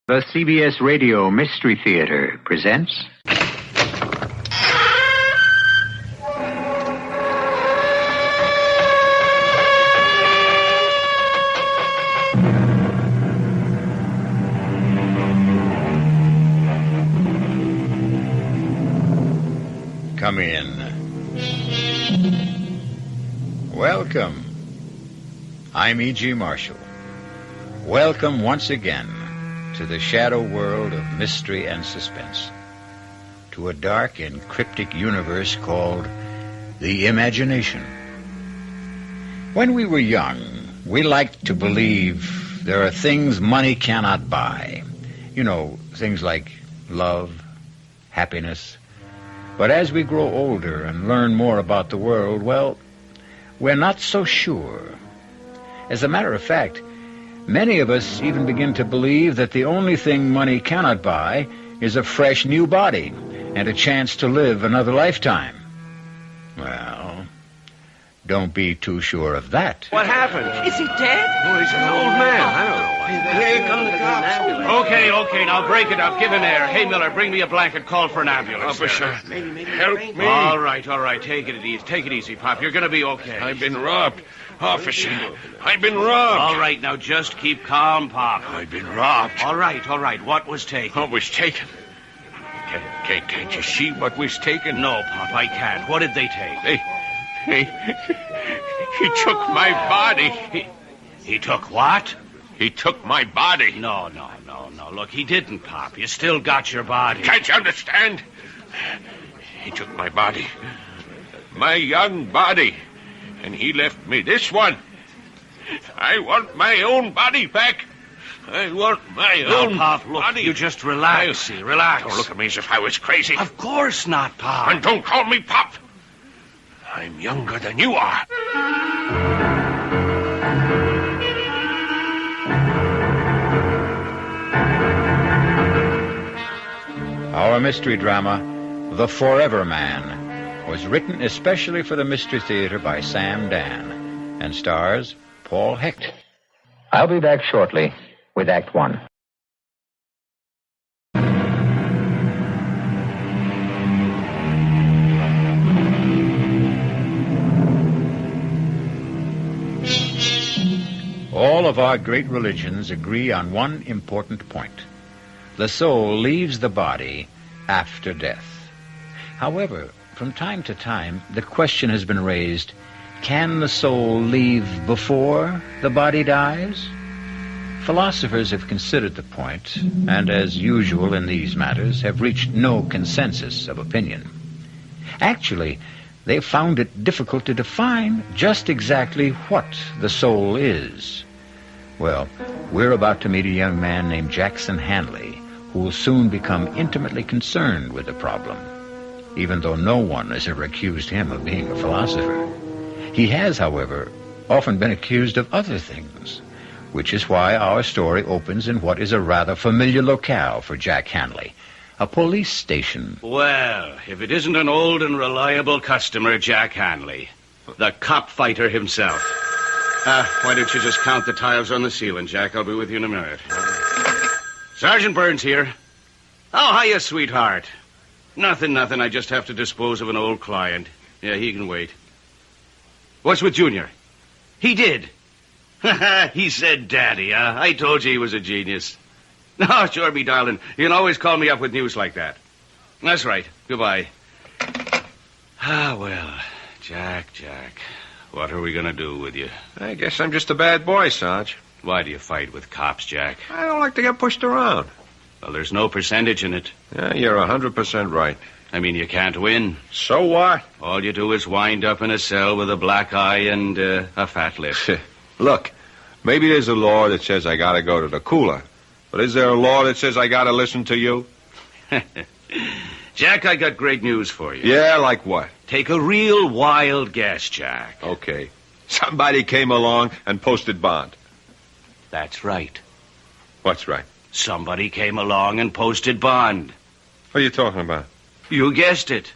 The CBS Radio Mystery Theater presents... Come in. Welcome. I'm E.G. Marshall. Welcome once again to the shadow world of mystery and suspense, to a dark and cryptic universe called the imagination. When we were young, we liked to believe there are things money cannot buy. You know, things like love, happiness. But as we grow older and learn more about the world, well, we're not so sure. As a matter of fact, many of us even begin to believe that the only thing money cannot buy is a fresh new body and a chance to live another lifetime. Well, don't be too sure of that. What happened? Is he dead? Oh, he's an old man. I don't know. Here come the cops. Okay, now break it up. Give him air. Hey, Miller, bring me a blanket. Call for an ambulance. Officer, help me. All right. Take it easy, Pop. You're going to be okay. I've been robbed. Officer, I've been robbed. All right, now just keep calm, Pop. I've been robbed. All right. What was taken? What was taken? Can't you see what was taken? No, Pop, I can't. What did they take? He took my body. He took what? He took my body. No. Look, he didn't, Pop. You still got your body. Can't you understand? He took my body. My young body. And he left me this one. I want my own body back. I want my own Pop, look, body. you just relax. Relax. Don't look at me as if I was crazy. Of course not, Pop. And don't call me Pop. I'm younger than you are. Our mystery drama, The Forever Man, was written especially for the Mystery Theater by Sam Dann and stars Paul Hecht. I'll be back shortly with Act One. All of our great religions agree on one important point. The soul leaves the body after death. However, from time to time, the question has been raised, can the soul leave before the body dies? Philosophers have considered the point, and as usual in these matters, have reached no consensus of opinion. Actually, they've found it difficult to define just exactly what the soul is. Well, we're about to meet a young man named Jackson Hanley, who will soon become intimately concerned with the problem, even though no one has ever accused him of being a philosopher. He has, however, often been accused of other things, which is why our story opens in what is a rather familiar locale for Jack Hanley, a police station. Well, if it isn't an old and reliable customer, Jack Hanley, the cop fighter himself. Why don't you just count the tiles on the ceiling, Jack? I'll be with you in a minute. Sergeant Burns here. Oh, hiya, sweetheart. Nothing. I just have to dispose of an old client. Yeah, he can wait. What's with Junior? He did. He said daddy, huh? I told you he was a genius. No, sure, me darling. You can always call me up with news like that. That's right. Goodbye. Well, Jack. What are we going to do with you? I guess I'm just a bad boy, Sarge. Why do you fight with cops, Jack? I don't like to get pushed around. Well, there's no percentage in it. Yeah, you're 100% right. I mean, you can't win. So what? All you do is wind up in a cell with a black eye and a fat lip. Look, maybe there's a law that says I gotta go to the cooler. But is there a law that says I gotta listen to you? Jack, I got great news for you. Yeah, like what? Take a real wild guess, Jack. Okay. Somebody came along and posted bond. That's right. What's right? Somebody came along and posted bond. What are you talking about? You guessed it.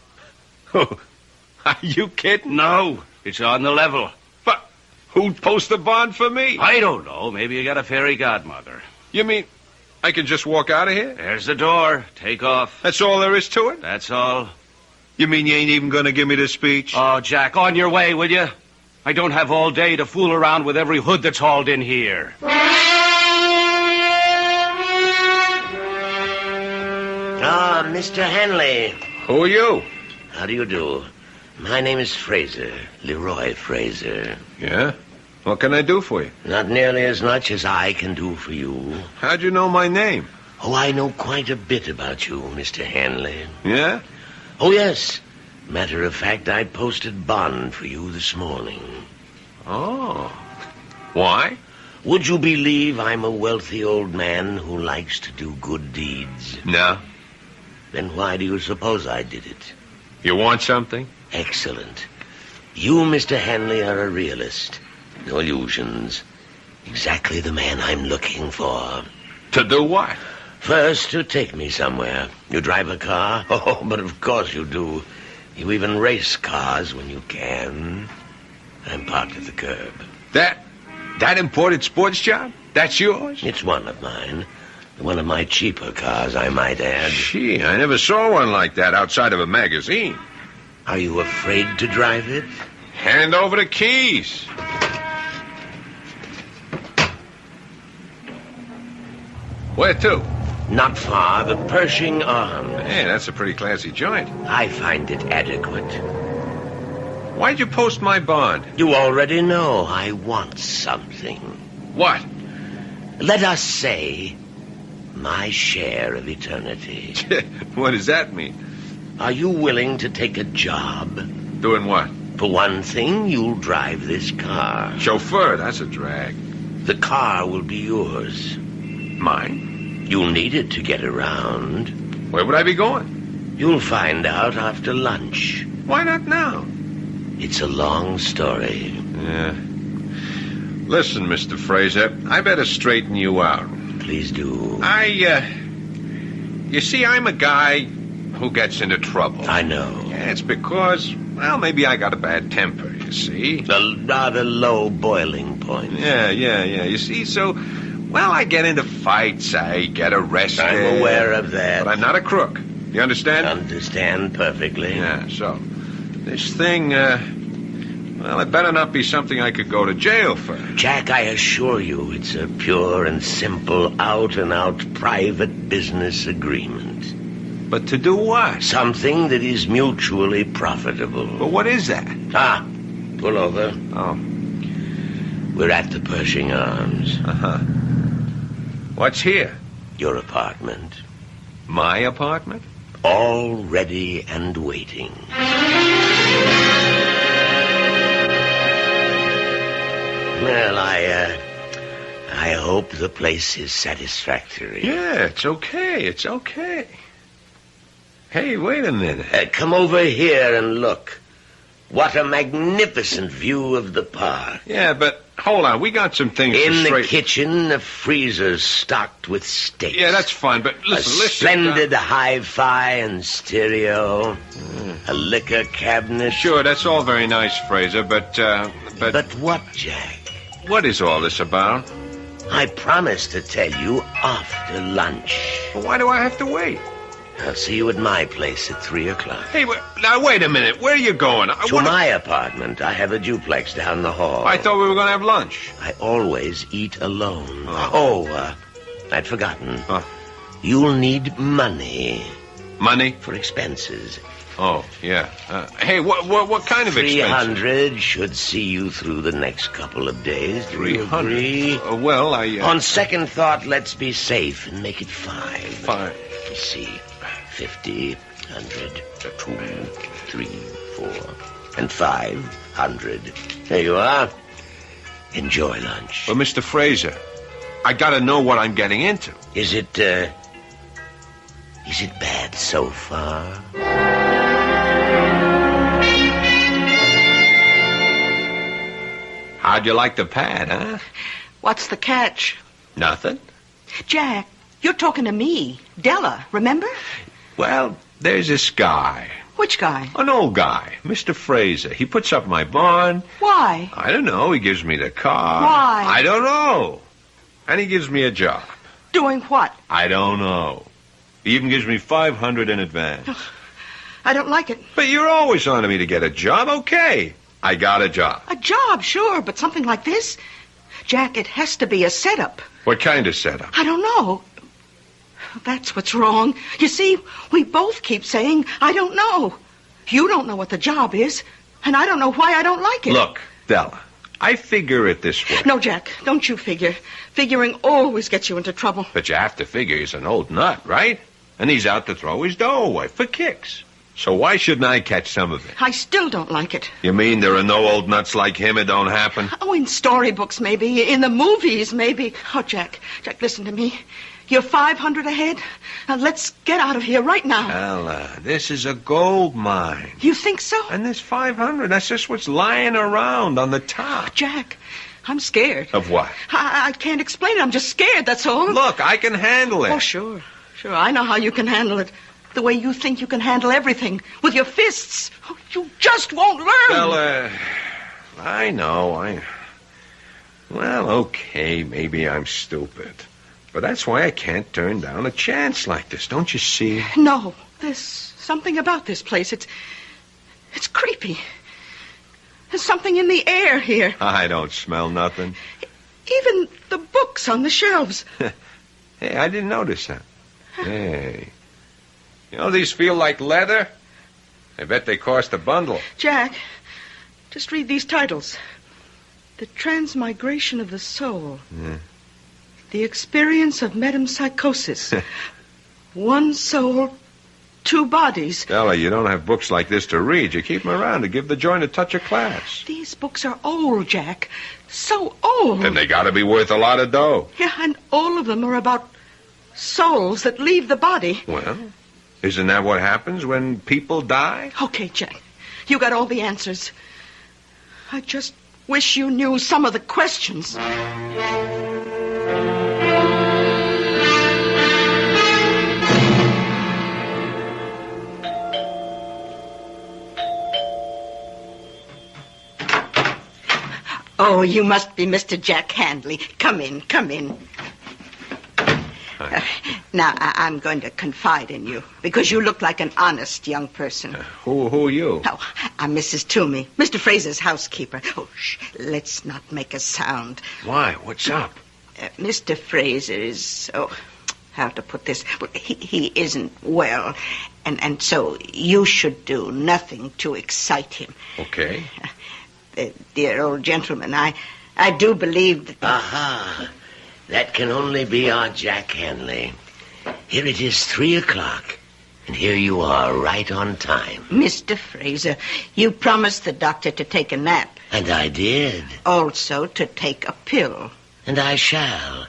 Are you kidding? No, it's on the level. But who'd post the bond for me? I don't know. Maybe you got a fairy godmother. You mean I can just walk out of here? There's the door. Take off. That's all there is to it? That's all. You mean you ain't even going to give me the speech? Oh, Jack, on your way, will you? I don't have all day to fool around with every hood that's hauled in here. Ah, Mr. Hanley. Who are you? How do you do? My name is Fraser, Leroy Fraser. Yeah? What can I do for you? Not nearly as much as I can do for you. How'd you know my name? Oh, I know quite a bit about you, Mr. Hanley. Yeah? Oh, yes. Matter of fact, I posted bond for you this morning. Oh. Why? Would you believe I'm a wealthy old man who likes to do good deeds? No. Then why do you suppose I did it? You want something? Excellent. You, Mr. Hanley, are a realist. No illusions. Exactly the man I'm looking for. To do what? First, to take me somewhere. You drive a car? Oh, but of course you do. You even race cars when you can. I'm parked at the curb. That imported sports job? That's yours? It's one of mine. One of my cheaper cars, I might add. Gee, I never saw one like that outside of a magazine. Are you afraid to drive it? Hand over the keys. Where to? Not far, the Pershing Arms. Hey, that's a pretty classy joint. I find it adequate. Why'd you post my bond? You already know I want something. What? Let us say my share of eternity. What does that mean? Are you willing to take a job? Doing what? For one thing, you'll drive this car. Chauffeur, that's a drag. The car will be yours. Mine? You'll need it to get around. Where would I be going? You'll find out after lunch. Why not now? It's a long story. Yeah. Listen, Mr. Fraser, I better straighten you out. Please do. You see, I'm a guy who gets into trouble. I know. Yeah, it's because, well, maybe I got a bad temper, you see. A rather low boiling point. Yeah. You see, so, well, I get into fights, I get arrested. I'm aware of that. But I'm not a crook. You understand? Understand perfectly. Yeah, so, this thing, well, it better not be something I could go to jail for. Jack, I assure you, it's a pure and simple, out-and-out private business agreement. But to do what? Something that is mutually profitable. But what is that? Ah, pull over. Oh. We're at the Pershing Arms. Uh-huh. What's here? Your apartment. My apartment? All ready and waiting. Well, I hope the place is satisfactory. Yeah, it's okay. Hey, wait a minute. Come over here and look. What a magnificent view of the park. Yeah, but hold on. We got some things to In the straighten. kitchen, the freezer's stocked with steaks. Yeah, that's fine, but A listen. splendid hi-fi and stereo. A liquor cabinet. Sure, that's all very nice, Fraser, but But what, Jack? what is all this about? I promised to tell you after lunch. Well, why do I have to wait? I'll see you at my place at 3 o'clock. Hey, now, wait a minute. Where are you going? To my apartment. I have a duplex down the hall. I thought we were going to have lunch. I always eat alone. Oh. I'd forgotten. Huh. You'll need money Money? for expenses. Oh, yeah. Hey, what kind of expenses? 300 should see you through the next couple of days. Do you 300? agree? Well, On second thought, let's be safe and make it 5. Fine. Let's see. 50, 100, 2, 3, 4, and 500. There you are. Enjoy lunch. But, Mr. Fraser, I got to know what I'm getting into. Is it bad so far? How'd you like the pad, huh? What's the catch? Nothing. Jack, you're talking to me. Della, remember? Well, there's this guy. Which guy? An old guy, Mr. Fraser. He puts up my bond. Why? I don't know. He gives me the car. Why? I don't know. And he gives me a job. Doing what? I don't know. He even gives me $500 in advance. I don't like it. But you're always on to me to get a job. Okay, I got a job. A job, sure, but something like this? Jack, it has to be a setup. What kind of setup? I don't know. That's what's wrong. You see, we both keep saying, I don't know. You don't know what the job is, and I don't know why I don't like it. Look, Della, I figure it this way. No, Jack, don't you figure. Figuring always gets you into trouble. But you have to figure he's an old nut, right? And he's out to throw his dough away for kicks. So why shouldn't I catch some of it? I still don't like it. You mean there are no old nuts like him? It don't happen? Oh, in storybooks, maybe. In the movies, maybe. Oh, Jack, listen to me. You're 500 ahead. Now, let's get out of here right now. Ella, this is a gold mine. You think so? And this 500, that's just what's lying around on the top. Jack, I'm scared. Of what? I can't explain it. I'm just scared, that's all. Look, I can handle it. Oh, sure. Sure, I know how you can handle it. The way you think you can handle everything. With your fists. Oh, you just won't learn. Well, I know. Well, okay, maybe I'm stupid. But that's why I can't turn down a chance like this, don't you see? No, there's something about this place. It's creepy. There's something in the air here. I don't smell nothing. Even the books on the shelves. Hey, I didn't notice that. Hey. You know, these feel like leather? I bet they cost a bundle. Jack, just read these titles. The Transmigration of the Soul. Yeah. The Experience of Metempsychosis. One soul, two bodies. Ella, you don't have books like this to read. You keep them around to give the joint a touch of class. These books are old, Jack. So old. Then they gotta be worth a lot of dough. Yeah, and all of them are about souls that leave the body. Well, isn't that what happens when people die? Okay, Jack. You got all the answers. I just wish you knew some of the questions. Oh, you must be Mr. Jack Handley. Come in. Now, I'm going to confide in you, because you look like an honest young person. Who are you? Oh, I'm Mrs. Toomey, Mr. Fraser's housekeeper. Oh, shh, let's not make a sound. Why? What's up? Mr. Fraser is, how to put this? Well, he isn't well, and so you should do nothing to excite him. Okay. Dear old gentleman, I do believe that... Aha! That can only be our Jack Handley. Here it is 3:00, and here you are, right on time. Mr. Fraser, you promised the doctor to take a nap. And I did. Also to take a pill. And I shall.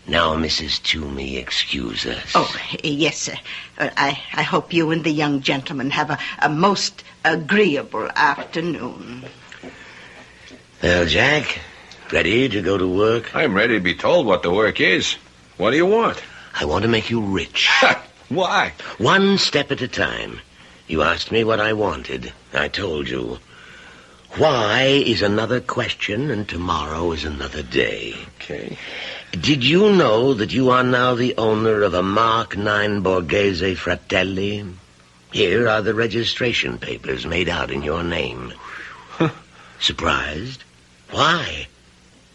Now, Mrs. Toomey, excuse us. Oh, yes, sir. I hope you and the young gentleman have a most agreeable afternoon. Well, Jack, ready to go to work? I'm ready to be told what the work is. What do you want? I want to make you rich. Why? One step at a time. You asked me what I wanted. I told you. Why is another question, and tomorrow is another day. Okay. Did you know that you are now the owner of a Mark 9 Borghese Fratelli? Here are the registration papers made out in your name. Surprised? Why?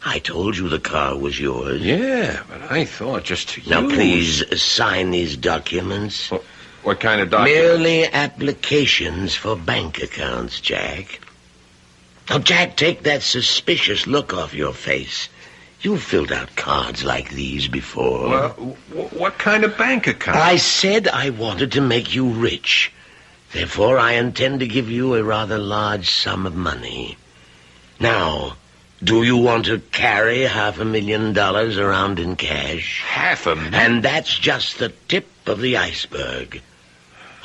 I told you the car was yours. Yeah, but I thought just to Now, use... please sign these documents. What kind of documents? Merely applications for bank accounts, Jack. Now, Jack, take that suspicious look off your face. You've filled out cards like these before. Well, what kind of bank account? I said I wanted to make you rich. Therefore, I intend to give you a rather large sum of money. Now, do you want to carry $500,000 around in cash? $500,000? And that's just the tip of the iceberg.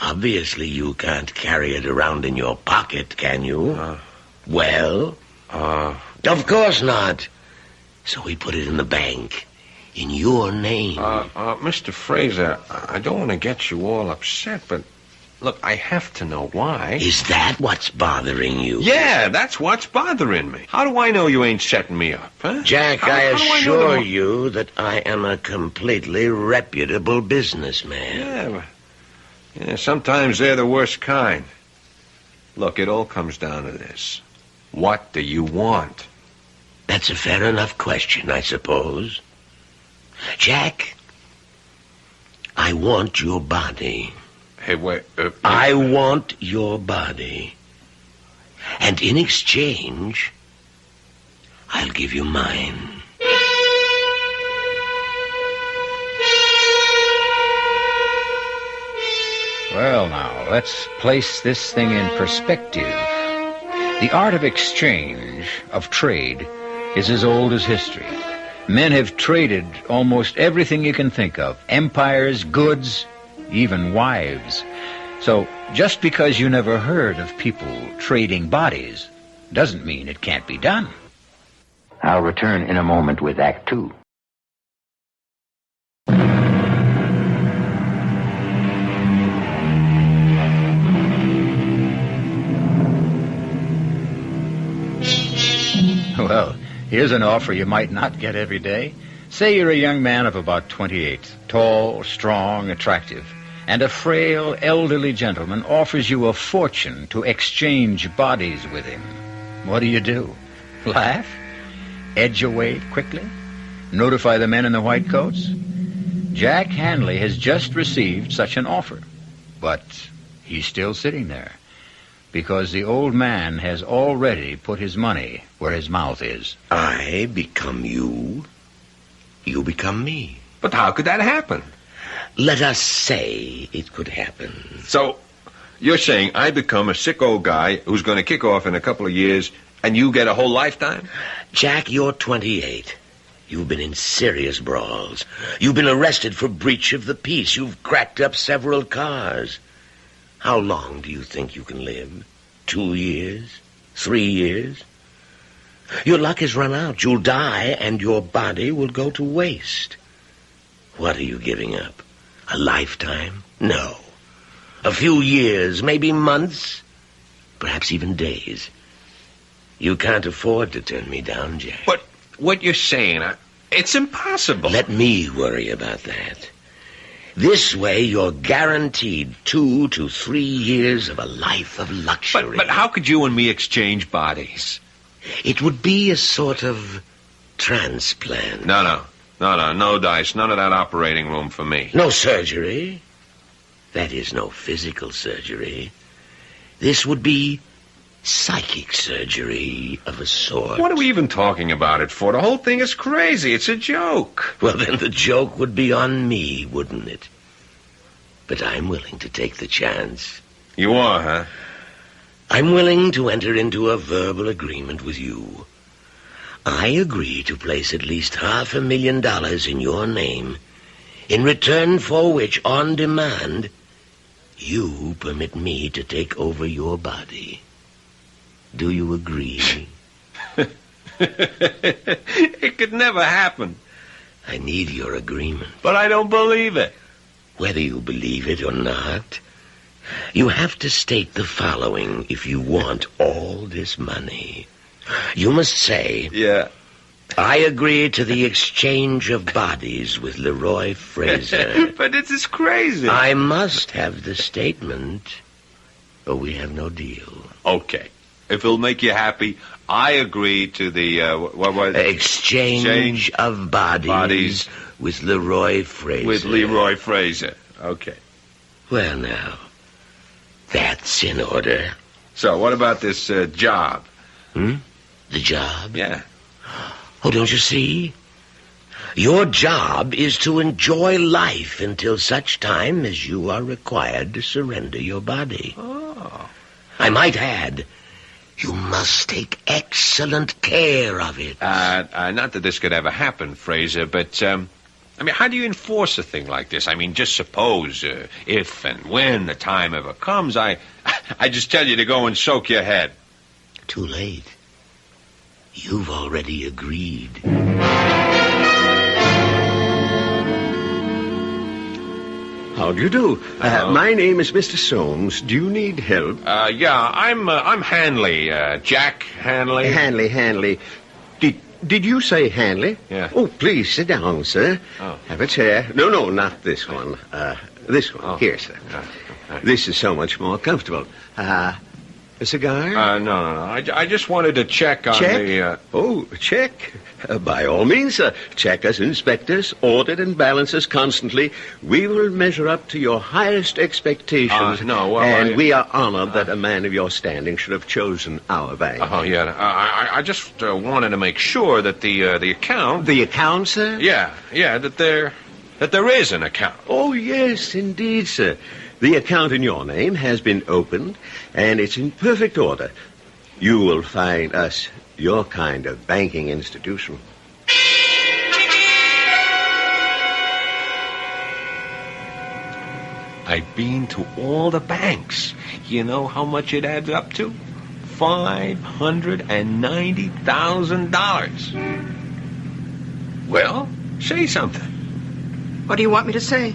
Obviously, you can't carry it around in your pocket, can you? Well? Of course not. So we put it in the bank, in your name. Mr. Fraser, I don't want to get you all upset, but Look, I have to know why. Is that what's bothering you? Yeah, that's what's bothering me. How do I know you ain't setting me up, huh? Jack, How I do I know assure that- you that I am a completely reputable businessman. Yeah, sometimes they're the worst kind. Look, it all comes down to this. What do you want? That's a fair enough question, I suppose. Jack, I want your body. Hey, wait. I want your body. And in exchange, I'll give you mine. Well, now, let's place this thing in perspective. The art of exchange, of trade, is as old as history. Men have traded almost everything you can think of. Empires, goods, even wives. So, just because you never heard of people trading bodies doesn't mean it can't be done. I'll return in a moment with Act Two. Well, here's an offer you might not get every day. Say you're a young man of about 28, tall, strong, attractive, and a frail, elderly gentleman offers you a fortune to exchange bodies with him. What do? Laugh? Edge away quickly? Notify the men in the white coats? Jack Hanley has just received such an offer, but he's still sitting there, because the old man has already put his money where his mouth is. I become you. You become me. But how could that happen? Let us say it could happen. So, you're saying I become a sick old guy who's going to kick off in a couple of years, and you get a whole lifetime? Jack, you're 28. You've been in serious brawls. You've been arrested for breach of the peace. You've cracked up several cars. How long do you think you can live? 2 years? 3 years? Your luck has run out. You'll die, and your body will go to waste. What are you giving up? A lifetime? No. A few years, maybe months, perhaps even days. You can't afford to turn me down, Jack. But what you're saying, it's impossible. Let me worry about that. This way, you're guaranteed 2 to 3 years of a life of luxury. But how could you and me exchange bodies? It would be a sort of transplant. No, Dice. None of that operating room for me. No surgery. That is, no physical surgery. This would be psychic surgery of a sort. What are we even talking about it for? The whole thing is crazy. It's a joke. Well, then the joke would be on me, wouldn't it? But I'm willing to take the chance. You are, huh? I'm willing to enter into a verbal agreement with you. I agree to place at least $500,000 in your name, in return for which, on demand, you permit me to take over your body. Do you agree? It could never happen. I need your agreement. But I don't believe it. Whether you believe it or not, you have to state the following if you want all this money. You must say, Yeah. I agree to the exchange of bodies with Leroy Fraser. But this is crazy. I must have the statement, or we have no deal. Okay. If it'll make you happy, I agree to the, what was it? Exchange of bodies with Leroy Fraser. With Leroy Fraser. Okay. Well, now, that's in order. So, what about this job? The job? Yeah. Oh, don't you see? Your job is to enjoy life until such time as you are required to surrender your body. Oh. I might add, you must take excellent care of it. Not that this could ever happen, Fraser, but, how do you enforce a thing like this? Just suppose, if and when the time ever comes, I just tell you to go and soak your head. Too late. You've already agreed. How do you do? My name is Mr. Soames. Do you need help? Yeah, I'm Hanley, Jack Hanley. Hanley. Did you say Hanley? Yeah. Oh, please sit down, sir. Oh. Have a chair. No, not this one. This one. Oh. Here, sir. This is so much more comfortable. A cigar? No. I just wanted to check on Check? Check. By all means, sir. Check us, inspect us, audit and balance us constantly. We will measure up to your highest expectations. We are honored that a man of your standing should have chosen our bank. Oh, yeah. I just wanted to make sure that the account... The account, sir? Yeah, that there is an account. Oh, yes, indeed, sir. The account in your name has been opened, and it's in perfect order. You will find us your kind of banking institution. I've been to all the banks. You know how much it adds up to? $590,000. Well, say something. What do you want me to say?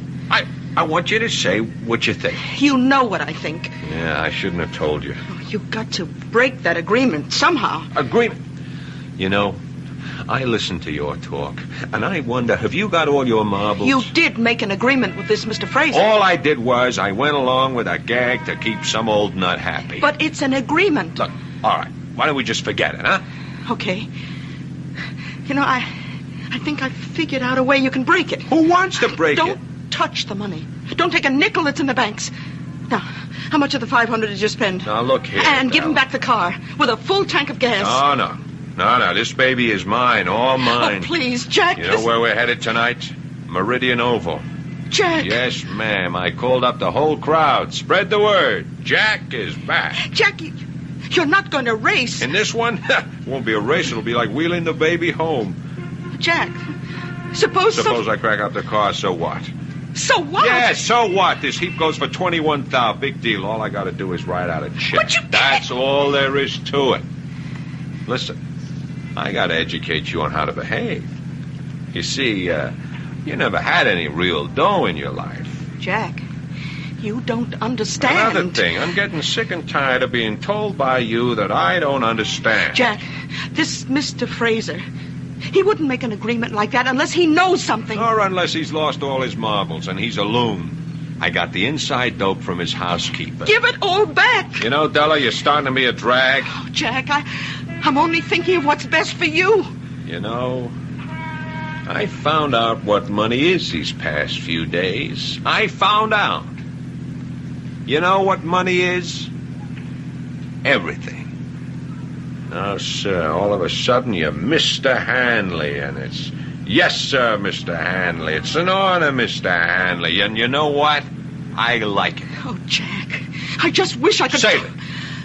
I want you to say what you think. You know what I think. Yeah, I shouldn't have told you. You've got to break that agreement somehow. Agreement? You know, I listened to your talk, and I wonder, have you got all your marbles? You did make an agreement with this Mr. Fraser. All I did was I went along with a gag to keep some old nut happy. But it's an agreement. Look, all right, why don't we just forget it, huh? Okay. You know, I think I figured out a way you can break it. Who wants to break it? Don't touch the money. Don't take a nickel that's in the banks. Now, how much of the $500 did you spend? Now, look here. And give him back the car with a full tank of gas. No. This baby is mine, all mine. Oh, please, Jack. You know where we're headed tonight? Meridian Oval. Jack. Yes, ma'am. I called up the whole crowd. Spread the word. Jack is back. Jack, you're not going to race. In this one? Won't be a race. It'll be like wheeling the baby home. Jack, suppose I crack up the car, so what? So what? Yeah, so what? This heap goes for $21,000. Big deal. All I got to do is write out a check. But you can't. That's all there is to it. Listen, I got to educate you on how to behave. You see, you never had any real dough in your life. Jack, you don't understand. Another thing, I'm getting sick and tired of being told by you that I don't understand. Jack, this Mr. Fraser, he wouldn't make an agreement like that unless he knows something. Or unless he's lost all his marbles and he's a loon. I got the inside dope from his housekeeper. Give it all back. You know, Della, you're starting to be a drag. Oh, Jack, I'm only thinking of what's best for you. You know, I found out what money is these past few days. I found out. You know what money is? Everything. Now, sir, all of a sudden you're Mr. Hanley, and it's, yes, sir, Mr. Hanley. It's an honor, Mr. Hanley, and you know what? I like it. Oh, Jack, I just wish I could... Save it.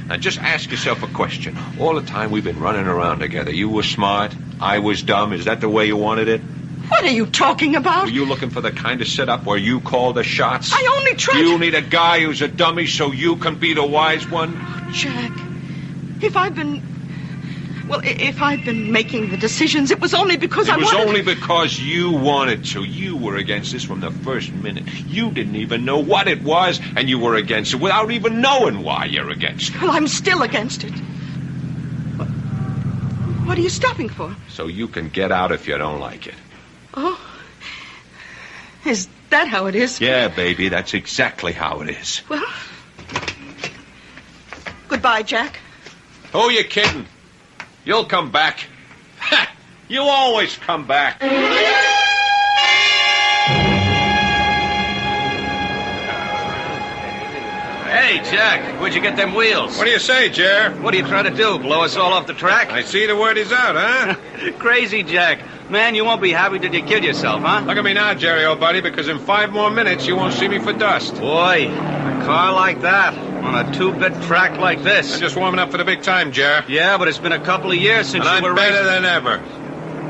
Now, just ask yourself a question. All the time we've been running around together, you were smart, I was dumb. Is that the way you wanted it? What are you talking about? Were you looking for the kind of setup where you call the shots? I only tried... You need a guy who's a dummy so you can be the wise one? Oh, Jack, if I've been making the decisions, it was only because I wanted... It was only because you wanted to. You were against this from the first minute. You didn't even know what it was, and you were against it without even knowing why you're against it. Well, I'm still against it. What are you stopping for? So you can get out if you don't like it. Oh, is that how it is? Yeah, baby, that's exactly how it is. Well, goodbye, Jack. Who you kidding? You'll come back. Ha! You always come back. Hey, Jack, where'd you get them wheels? What do you say, Jer? What are you trying to do, blow us all off the track? I see the word is out, huh? Crazy, Jack. Man, you won't be happy till you kill yourself, huh? Look at me now, Jerry, old buddy, because in 5 more minutes you won't see me for dust. Boy, a car like that on a 2-bit track like this. I'm just warming up for the big time, Jer. Yeah, but it's been a couple of years since And you were I'm better racing. than ever.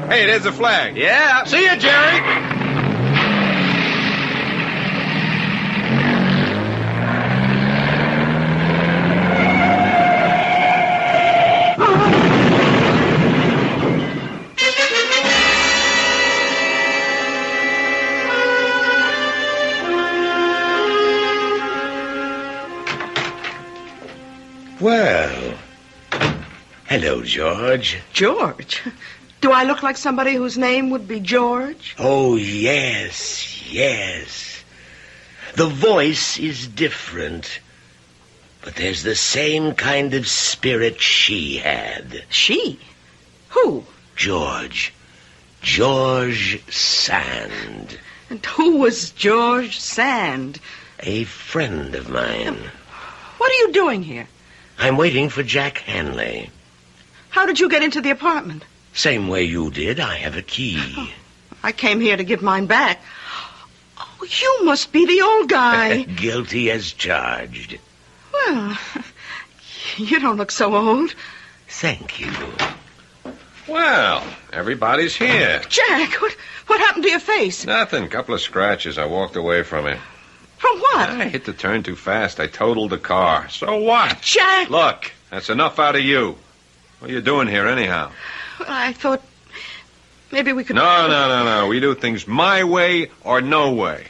Hey, there's the flag. Yeah. See you, Jerry. Well, hello, George. George? Do I look like somebody whose name would be George? Oh, yes, yes. The voice is different, but there's the same kind of spirit she had. She? Who? George. George Sand. And who was George Sand? A friend of mine. What are you doing here? I'm waiting for Jack Hanley. How did you get into the apartment? Same way you did. I have a key. Oh, I came here to give mine back. Oh, you must be the old guy. Guilty as charged. Well, you don't look so old. Thank you. Well, everybody's here. Jack, what happened to your face? Nothing. Couple of scratches. I walked away from it. From what? I hit the turn too fast. I totaled the car. So what? Jack! Look, that's enough out of you. What are you doing here anyhow? Well, I thought maybe we could... No. We do things my way or no way.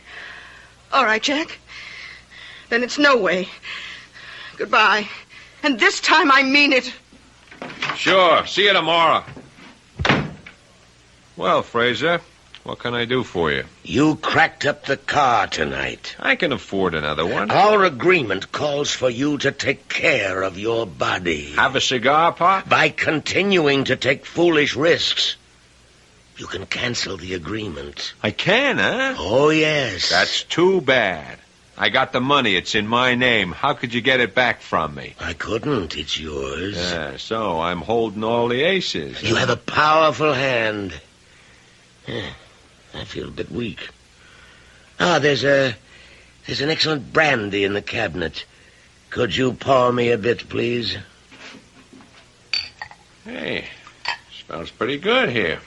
All right, Jack. Then it's no way. Goodbye. And this time I mean it. Sure. See you tomorrow. Well, Fraser, what can I do for you? You cracked up the car tonight. I can afford another one. Our agreement calls for you to take care of your body. Have a cigar, Pop? By continuing to take foolish risks, you can cancel the agreement. I can, huh? Oh, yes. That's too bad. I got the money. It's in my name. How could you get it back from me? I couldn't. It's yours. Yeah, so I'm holding all the aces. You have a powerful hand. I feel a bit weak. There's an excellent brandy in the cabinet. Could you pour me a bit, please? Hey, smells pretty good here.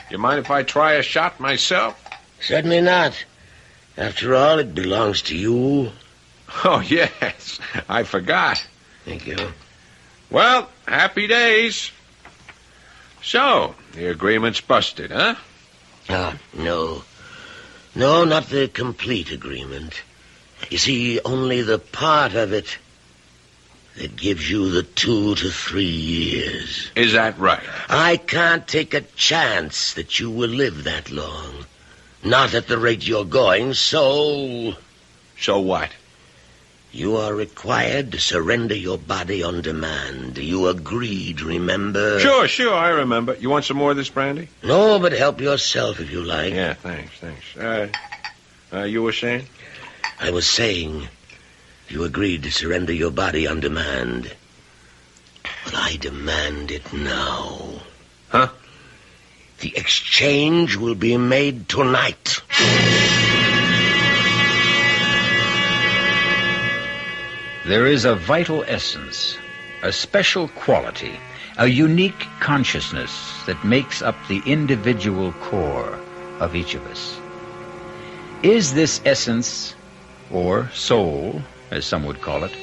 You mind if I try a shot myself? Certainly not. After all, it belongs to you. Oh, yes. I forgot. Thank you. Well, happy days. So, the agreement's busted, huh? No. No, not the complete agreement. You see, only the part of it that gives you the 2 to 3 years. Is that right? I can't take a chance that you will live that long. Not at the rate you're going, so... So what? You are required to surrender your body on demand. You agreed, remember? Sure, I remember. You want some more of this brandy? No, but help yourself if you like. Yeah, thanks. You were saying? I was saying you agreed to surrender your body on demand. But I demand it now. Huh? The exchange will be made tonight. There is a vital essence, a special quality, a unique consciousness that makes up the individual core of each of us. Is this essence, or soul, as some would call it,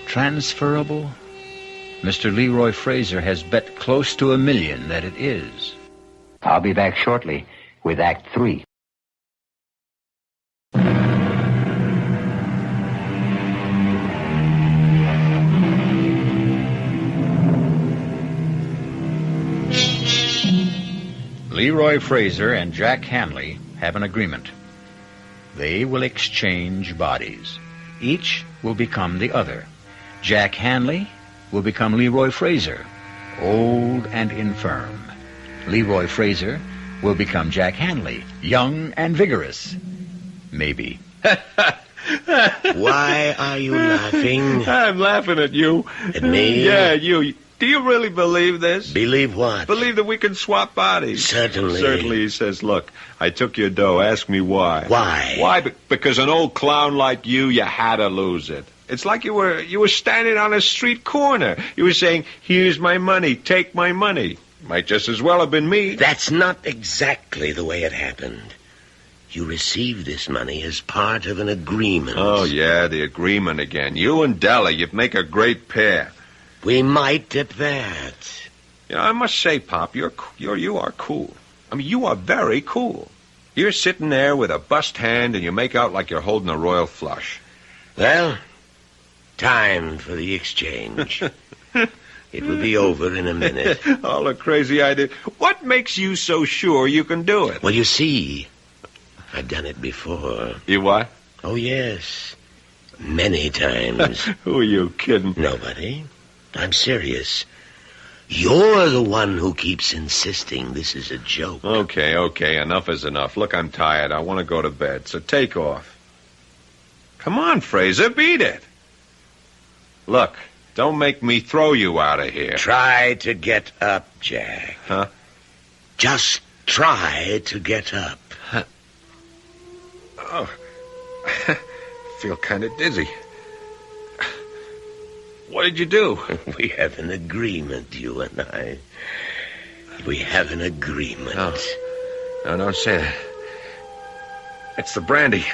transferable? Mr. Leroy Fraser has bet close to $1 million that it is. I'll be back shortly with Act 3. Leroy Fraser and Jack Hanley have an agreement. They will exchange bodies. Each will become the other. Jack Hanley will become Leroy Fraser, old and infirm. Leroy Fraser will become Jack Hanley, young and vigorous. Maybe. Why are you laughing? I'm laughing at you. At me? Yeah, you. Do you really believe this? Believe what? Believe that we can swap bodies. Certainly. Certainly, he says, look, I took your dough. Ask me why. Why? Why? Because an old clown like you had to lose it. It's like you were standing on a street corner. You were saying, here's my money, take my money. Might just as well have been me. That's not exactly the way it happened. You received this money as part of an agreement. Oh, yeah, the agreement again. You and Della, you'd make a great pair. We might at that. You know, I must say, Pop, you are cool. I mean, you are very cool. You're sitting there with a bust hand and you make out like you're holding a royal flush. Well, Time for the exchange. It will be over in a minute. All the crazy idea. What makes you so sure you can do it? Well, you see, I've done it before. You what? Oh, yes. Many times. Who are you kidding? Nobody. I'm serious. You're the one who keeps insisting this is a joke. Okay. Enough is enough. Look, I'm tired. I want to go to bed, so take off. Come on, Fraser, beat it. Look, don't make me throw you out of here. Try to get up, Jack. Huh? Just try to get up. Oh, I feel kind of dizzy. What did you do? We have an agreement, you and I. We have an agreement. No, don't say that. It's the brandy.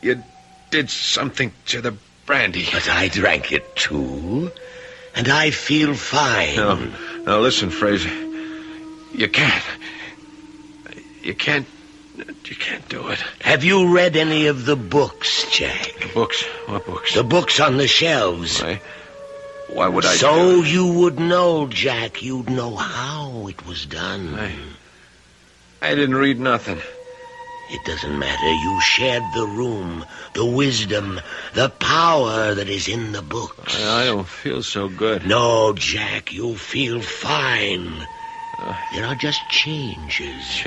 You did something to the brandy. But I drank it, too. And I feel fine. No, listen, Fraser. You can't. You can't do it. Have you read any of the books, Jack? The books? What books? The books on the shelves. Why would I So you would know, Jack. You'd know how it was done. I didn't read nothing. It doesn't matter. You shared the room, the wisdom, the power that is in the books. I don't feel so good. No, Jack, you feel fine. There are just changes.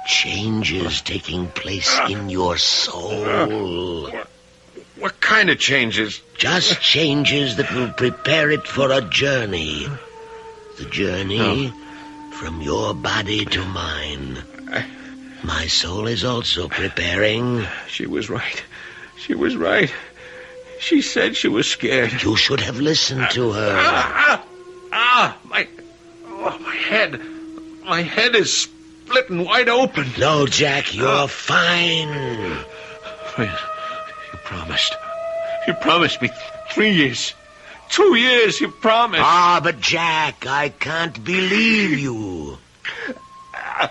Changes taking place in your soul. What kind of changes? Just changes that will prepare it for a journey. The journey from your body to mine. My soul is also preparing. She was right. She said she was scared. You should have listened to her. My head. My head is splitting wide open. No, Jack, you're fine. You promised. You promised me 3 years. 2 years, you promised. But Jack, I can't believe you. I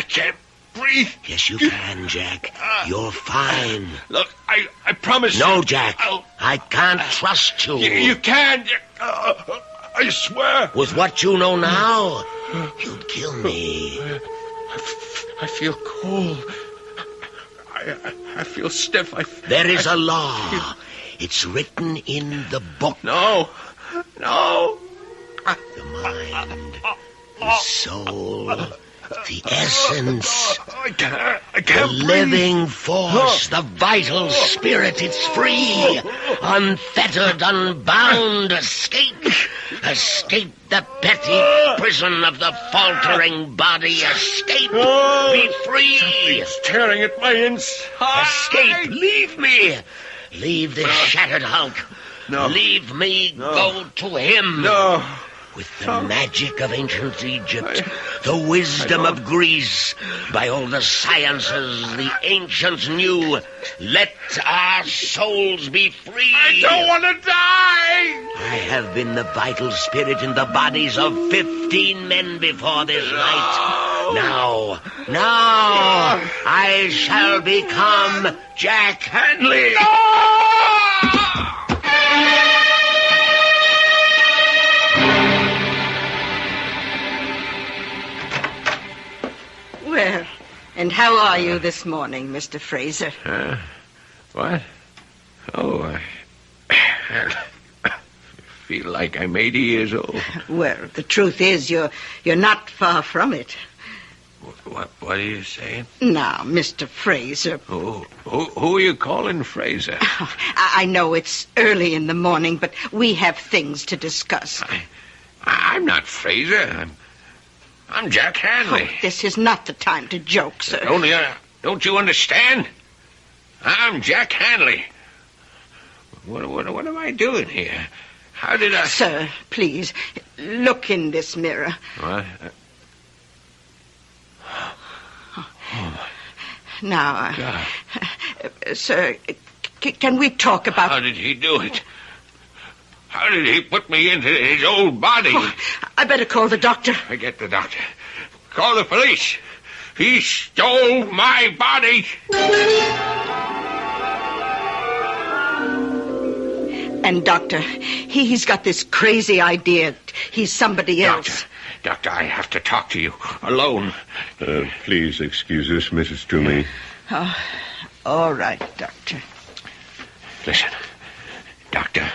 can't breathe. Yes, you can, Jack. You're fine. Look, I promise. No, Jack. I can't trust you. You can. I swear. With what you know now, you'd kill me. I feel cold. I feel stiff. There is a law. It's written in the book. No. The mind, the soul, the essence, I can't the breathe. living force, the vital spirit. It's free, unfettered, unbound. Escape the petty prison of the faltering body. Escape, be free. It's tearing at my inside. Escape, leave me. Leave this shattered hulk. No. Leave me, go to him. No. With the magic of ancient Egypt, the wisdom of Greece, by all the sciences the ancients knew, let our souls be free. I don't want to die. I have been the vital spirit in the bodies of 15 men before this night. Now, I shall become Jack Hanley. Well, and how are you this morning, Mr. Fraser? What? Oh, I feel like I'm 80 years old. Well, the truth is you're not far from it. What are you saying? Now, Mr. Fraser. Who are you calling Fraser? I know it's early in the morning, but we have things to discuss. I'm not Fraser. I'm Jack Hanley. Oh, this is not the time to joke, sir. Don't you understand? I'm Jack Hanley. What am I doing here? How did I... Sir, please, look in this mirror. What? Now, God. Sir, can we talk about... How did he do it? How did he put me into his old body? Oh, I better call the doctor. Forget the doctor. Call the police. He stole my body. And, Doctor, he's got this crazy idea. He's somebody else. Doctor, I have to talk to you alone. Please excuse us, Mrs. Toomey. Oh, all right, Doctor. Listen, Doctor,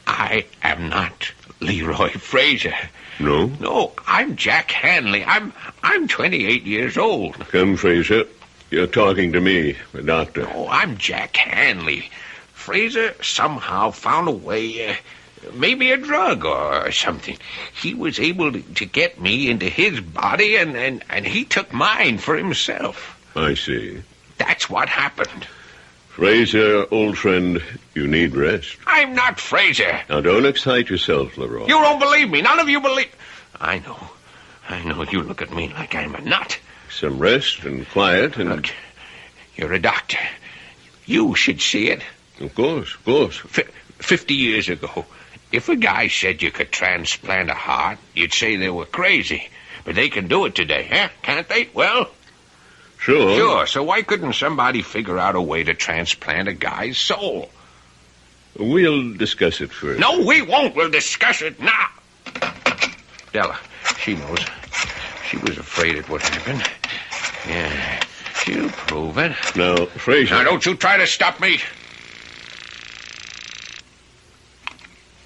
I am not Leroy Fraser. No? No, I'm Jack Hanley. I'm 28 years old. Come, Fraser. You're talking to me, the doctor. Oh, I'm Jack Hanley. Fraser somehow found a way, maybe a drug or something. He was able to get me into his body, and he took mine for himself. I see. That's what happened. Fraser, old friend, you need rest. I'm not Fraser. Now, don't excite yourself, Leroy. You don't believe me. None of you believe... I know. You look at me like I'm a nut. Some rest and quiet and... Look, you're a doctor. You should see it. Of course. 50 years ago, if a guy said you could transplant a heart, you'd say they were crazy. But they can do it today, huh? Can't they? Well... Sure. So why couldn't somebody figure out a way to transplant a guy's soul? We'll discuss it first. No, we won't. We'll discuss it now. Della, she knows. She was afraid it would happen. Yeah, she'll prove it. Now, Fraser... Now, don't you try to stop me.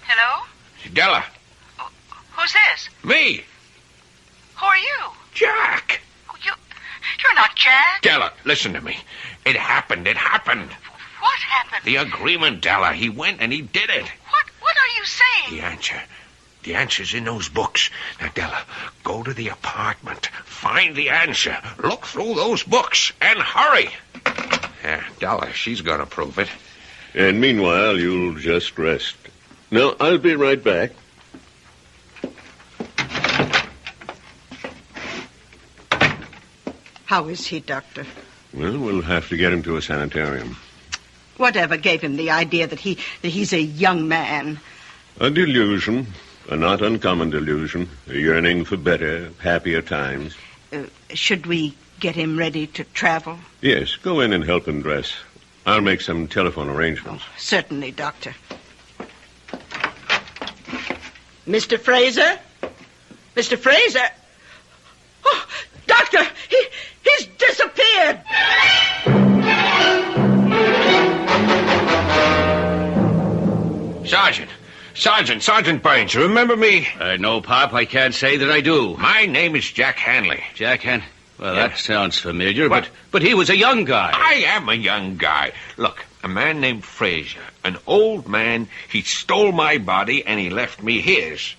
Hello? Della. Who's this? Me. Who are you? Jack. You're not Jack. Della, listen to me. It happened. What happened? The agreement, Della. He went and he did it. What are you saying? The answer's in those books. Now, Della, go to the apartment. Find the answer. Look through those books and hurry. Yeah, Della, she's gonna prove it. And meanwhile, you'll just rest. Now, I'll be right back. How is he, Doctor? Well, we'll have to get him to a sanitarium. Whatever gave him the idea that he's a young man? A delusion. A not uncommon delusion. A yearning for better, happier times. Should we get him ready to travel? Yes, go in and help him dress. I'll make some telephone arrangements. Oh, certainly, Doctor. Mr. Fraser? Mr. Fraser? Oh, Doctor! He's disappeared! Sergeant Burns, you remember me? No, Pop, I can't say that I do. My name is Jack Hanley. Jack Hanley? Well, Yeah. that sounds familiar, What? but he was a young guy. I am a young guy. Look, a man named Fraser, an old man, he stole my body and he left me his.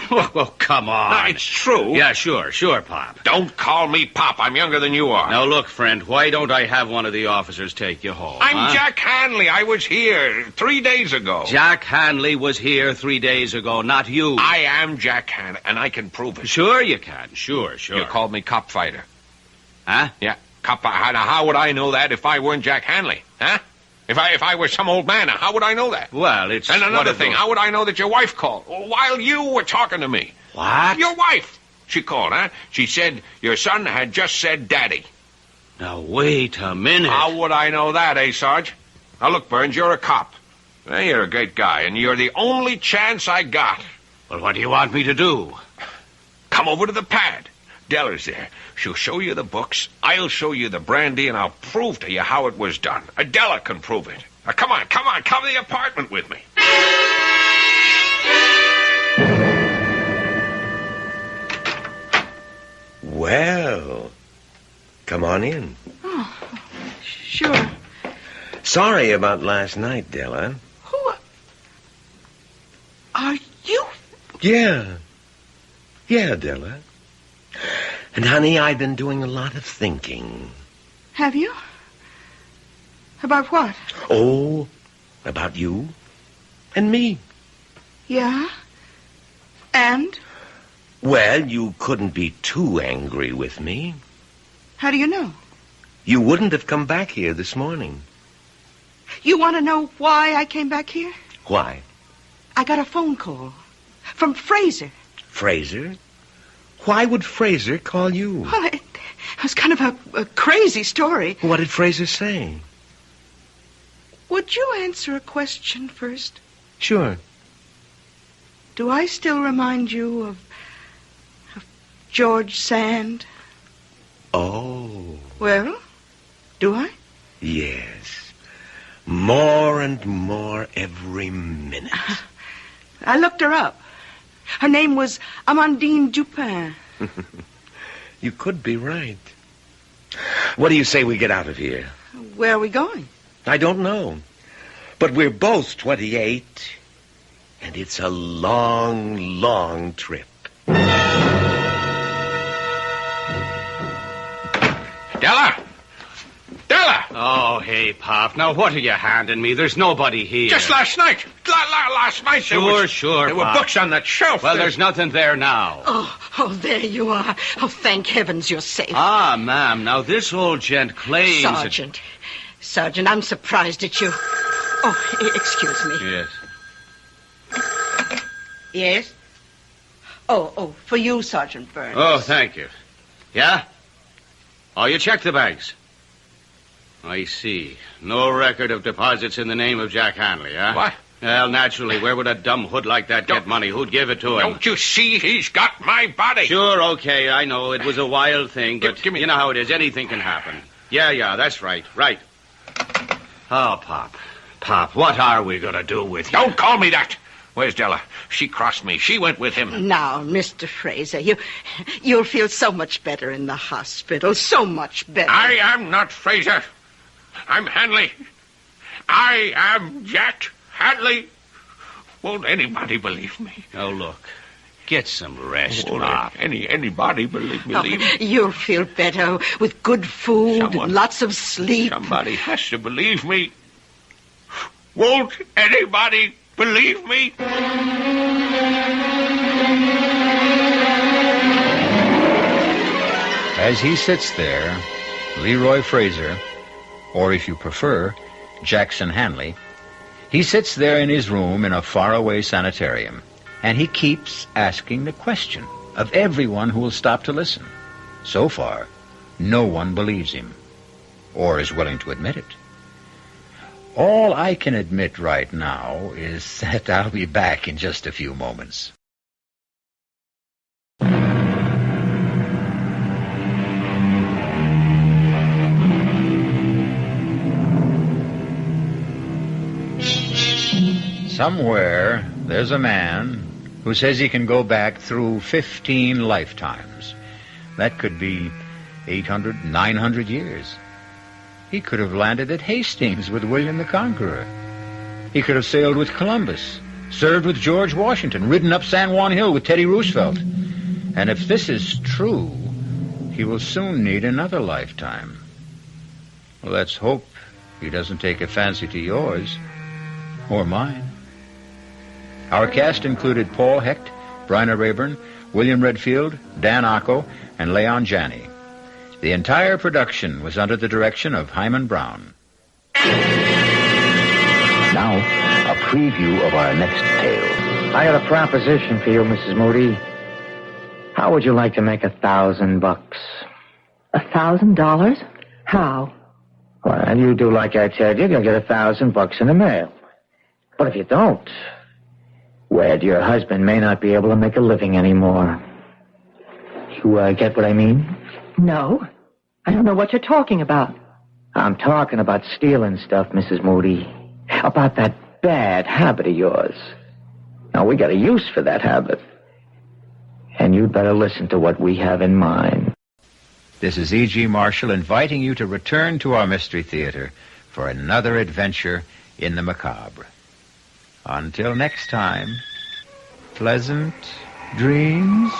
Well, come on. It's true. Yeah, sure, Pop. Don't call me Pop. I'm younger than you are. Now, look, friend, why don't I have one of the officers take you home? I'm Jack Hanley. I was here 3 days ago. Jack Hanley was here 3 days ago, not you. I am Jack Hanley, and I can prove it. Sure you can. Sure. You called me cop fighter. Huh? Yeah, cop. How would I know that if I weren't Jack Hanley? Huh? If I were some old man, how would I know that? Well, it's... And another thing, how would I know that your wife called while you were talking to me? What? Your wife. She called, huh? She said your son had just said daddy. Now, wait a minute. How would I know that, Sarge? Now, look, Burns, you're a cop. Well, you're a great guy, and you're the only chance I got. Well, what do you want me to do? Come over to the pad. Della's there. She'll show you the books. I'll show you the brandy, and I'll prove to you how it was done. Della can prove it. Now, come on. Come to the apartment with me. Well, come on in. Oh, sure. Sorry about last night, Della. Who are you? Yeah, Della. And, honey, I've been doing a lot of thinking. Have you? About what? Oh, about you and me. Yeah? And? Well, you couldn't be too angry with me. How do you know? You wouldn't have come back here this morning. You want to know why I came back here? Why? I got a phone call from Fraser. Fraser? Why would Fraser call you? Well, it was kind of a crazy story. What did Fraser say? Would Would you answer a question first? Sure. Do I still remind you of George Sand? Oh. Well, do I? Yes. More and more every minute. I looked her up. Her name was Amandine Dupin. You could be right. What do you say we get out of here? Where are we going? I don't know. But we're both 28, and it's a long, long trip. Della! Della! Oh, hey, Pop. Now, what are you handing me? There's nobody here. Just last night. Last night. Sure, There were Pop. books on that shelf. Well, there's nothing there now. Oh, there you are. Oh, thank heavens you're safe. Ah, ma'am, now this old gent claims... Sergeant, I'm surprised at you. Oh, excuse me. Yes. Yes? Oh, for you, Sergeant Burns. Oh, thank you. Yeah? Oh, you checked the bags. I see. No record of deposits in the name of Jack Hanley, huh? What? Well, naturally, where would a dumb hood like that get money? Who'd give it to him? Don't you see he's got my body? Sure, okay, I know. It was a wild thing, but Give me... you know how it is. Anything can happen. Yeah, that's right. Right. Oh, Pop. Pop, what are we going to do with you? Don't call me that. Where's Della? She crossed me. She went with him. Now, Mr. Fraser, you'll feel so much better in the hospital. So much better. I am not Fraser. I'm Hanley. I am Jack Hanley. Won't anybody believe me? Oh, look. Get some rest, Won't Pop. Anybody believe me? You'll feel better with good food and lots of sleep. Somebody has to believe me. Won't anybody believe me? As he sits there, Leroy Fraser, or if you prefer, Jackson Hanley, he sits there in his room in a faraway sanitarium, and he keeps asking the question of everyone who will stop to listen. So far, no one believes him, or is willing to admit it. All I can admit right now is that I'll be back in just a few moments. Somewhere, there's a man who says he can go back through 15 lifetimes. That could be 800, 900 years. He could have landed at Hastings with William the Conqueror. He could have sailed with Columbus, served with George Washington, ridden up San Juan Hill with Teddy Roosevelt. And if this is true, he will soon need another lifetime. Well, let's hope he doesn't take a fancy to yours or mine. Our cast included Paul Hecht, Bryna Raeburn, William Redfield, Dan Ocko, and Leon Janney. The entire production was under the direction of Himan Brown. Now, a preview of our next tale. I got a proposition for you, Mrs. Moody. How would you like to make $1,000? $1,000? How? Well, you do like I tell you, you'll get $1,000 in the mail. But if you don't, well, your husband may not be able to make a living anymore. You get what I mean? No. I don't know what you're talking about. I'm talking about stealing stuff, Mrs. Moody. About that bad habit of yours. Now, we got a use for that habit. And you'd better listen to what we have in mind. This is E.G. Marshall inviting you to return to our Mystery Theater for another adventure in the macabre. Until next time, pleasant dreams.